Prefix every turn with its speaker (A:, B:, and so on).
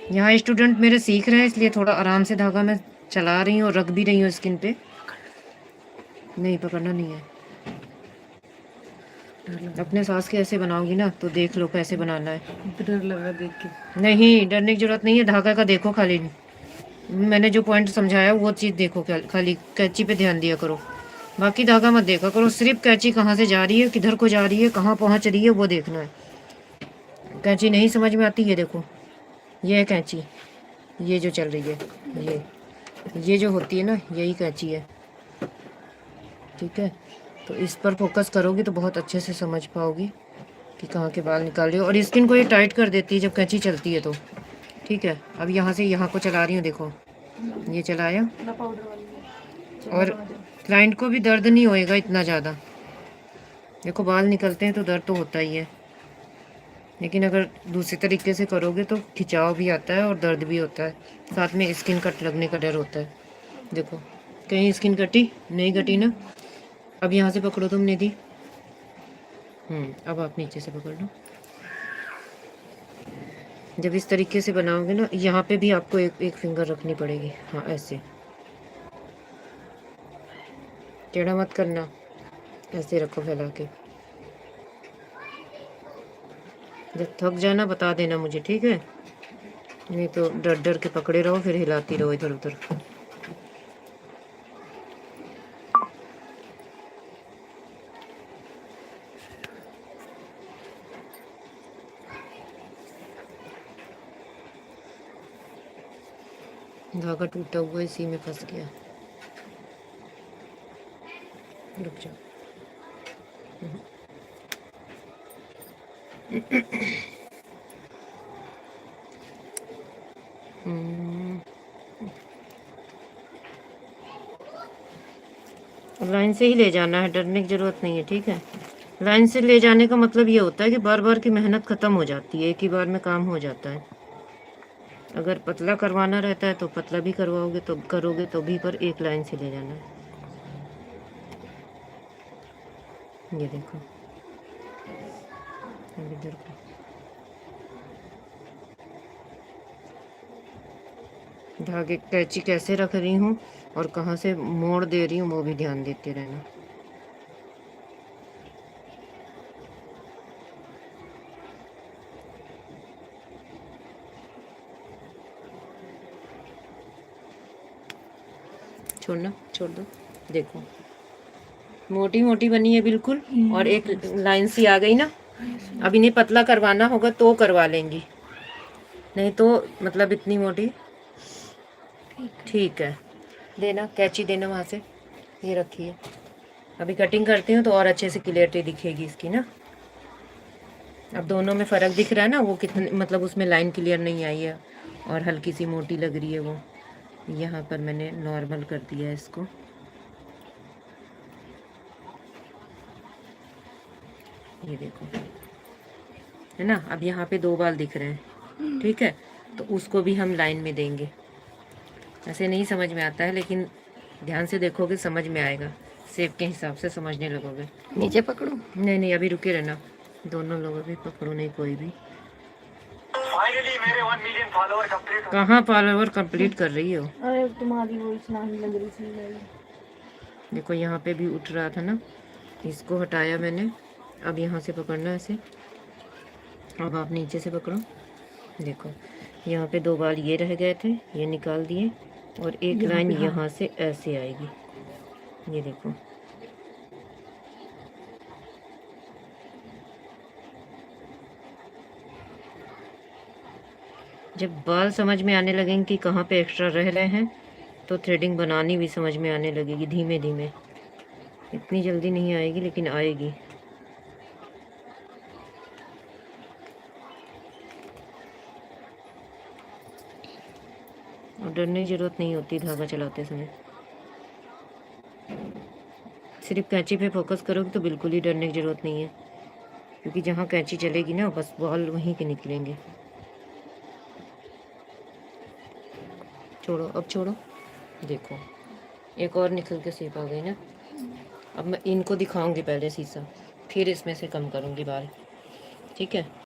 A: यहाँ स्टूडेंट मेरे सीख रहे हैं, इसलिए थोड़ा आराम से धागा मैं चला रही हूँ और रख भी रही हूँ स्किन पे। नहीं पकड़ना नहीं है। अपने सास के ऐसे बनाओगी ना तो देख लो कैसे बनाना है।
B: डर लगा देख के।
A: नहीं डरने की जरूरत नहीं है, धागा का देखो खाली। मैंने जो पॉइंट समझाया वो चीज़ देखो, खाली कैंची पे ध्यान दिया करो, बाकी धागा मत देखा करो। सिर्फ कैंची कहाँ से जा रही है, किधर को जा रही है, कहाँ पहुँच रही है वो देखना है। कैंची नहीं समझ में आती है, देखो ये है कैंची, ये जो चल रही है, ये जो होती है ना यही कैंची है। ठीक है, तो इस पर फोकस करोगी तो बहुत अच्छे से समझ पाओगी कि कहाँ के बाल निकाल रही हो। और स्किन को ये टाइट कर देती है जब कैंची चलती है तो। ठीक है, अब यहाँ से यहाँ को चला रही हूँ, देखो ये चलाया। और क्लाइंट को भी दर्द नहीं होएगा इतना ज़्यादा। देखो बाल निकलते हैं तो दर्द तो होता ही है, लेकिन अगर दूसरे तरीके से करोगे तो खिंचाव भी आता है और दर्द भी होता है, साथ में स्किन कट लगने का डर होता है। देखो कहीं स्किन कटी नहीं, कटी ना। अब यहाँ से पकड़ो तुम निधि। अब आप नीचे से पकड़ लो। जब इस तरीके से बनाओगे ना, यहाँ पे भी आपको एक फिंगर रखनी पड़ेगी। हाँ ऐसे टेढ़ा मत करना, ऐसे रखो फैला के। जब थक जाना बता देना मुझे, ठीक है? नहीं तो डर डर के पकड़े रहो, फिर हिलाती रहो इधर उधर। धागा टूटा हुआ इसी में फंस गया। रुक जाओ। लाइन से ही ले जाना है, डरने की ज़रूरत नहीं है, ठीक है? लाइन से ले जाने का मतलब ये होता है कि बार बार की मेहनत ख़त्म हो जाती है, एक ही बार में काम हो जाता है। अगर पतला करवाना रहता है तो पतला भी करवाओगे तो करोगे तो भी, पर एक लाइन से ले जाना है। ये देखो अब इधर को धागे कैंची कैसे रख रही हूँ और कहाँ से मोड़ दे रही हूँ वो भी ध्यान देते रहना। छोड़ना, छोड़ दो। देखो मोटी मोटी बनी है बिल्कुल, और एक लाइन सी आ गई ना। अब इन्हें पतला करवाना होगा तो करवा लेंगी, नहीं तो मतलब इतनी मोटी। ठीक है, देना कैंची, देना वहाँ से। ये रखिए, अभी कटिंग करती हूँ तो और अच्छे से क्लियरिटी दिखेगी इसकी ना। अब दोनों में फ़र्क दिख रहा है ना, वो कितने मतलब उसमें लाइन क्लियर नहीं आई है और हल्की सी मोटी लग रही है वो। यहाँ पर मैंने नॉर्मल कर दिया है इसको। ये देखो है ना। अब यहाँ पे 2 बाल दिख रहे हैं, ठीक है, तो उसको भी हम लाइन में देंगे। ऐसे नहीं समझ में आता है, लेकिन ध्यान से देखोगे समझ में आएगा, शेप के हिसाब से समझने लगोगे।
B: नीचे पकड़ो।
A: नहीं नहीं अभी रुके रहना, दोनों लोग अभी पकड़ो नहीं कोई भी।
C: फाइनली मेरे 1 मिलियन फॉलोअर कंप्लीट।
A: कहाँ फॉलोवर कंप्लीट कर रही हो?
B: अरे तुम्हारी वॉइस नहीं लग रही थी।
A: देखो यहाँ पे भी उठ रहा था ना, इसको हटाया मैंने। अब यहाँ से पकड़ना ऐसे। अब आप नीचे से पकड़ो। देखो यहाँ पे 2 बाल ये रह गए थे, ये निकाल दिए, और एक लाइन यहाँ से ऐसे आएगी। ये देखो जब बाल समझ में आने लगेंगे कि कहाँ पे एक्स्ट्रा रह रहे हैं तो थ्रेडिंग बनानी भी समझ में आने लगेगी, धीमे धीमे। इतनी जल्दी नहीं आएगी लेकिन आएगी। और डरने की ज़रूरत नहीं होती धागा चलाते समय। सिर्फ कैंची पे फोकस करोगे तो बिल्कुल ही डरने की ज़रूरत नहीं है, क्योंकि जहाँ कैंची चलेगी ना बस बाल वहीं के निकलेंगे। छोड़ो, अब छोड़ो। देखो एक और निकल के शेप आ गई ना। अब मैं इनको दिखाऊंगी पहले शीशा, फिर इसमें से कम करूंगी बाल, ठीक है?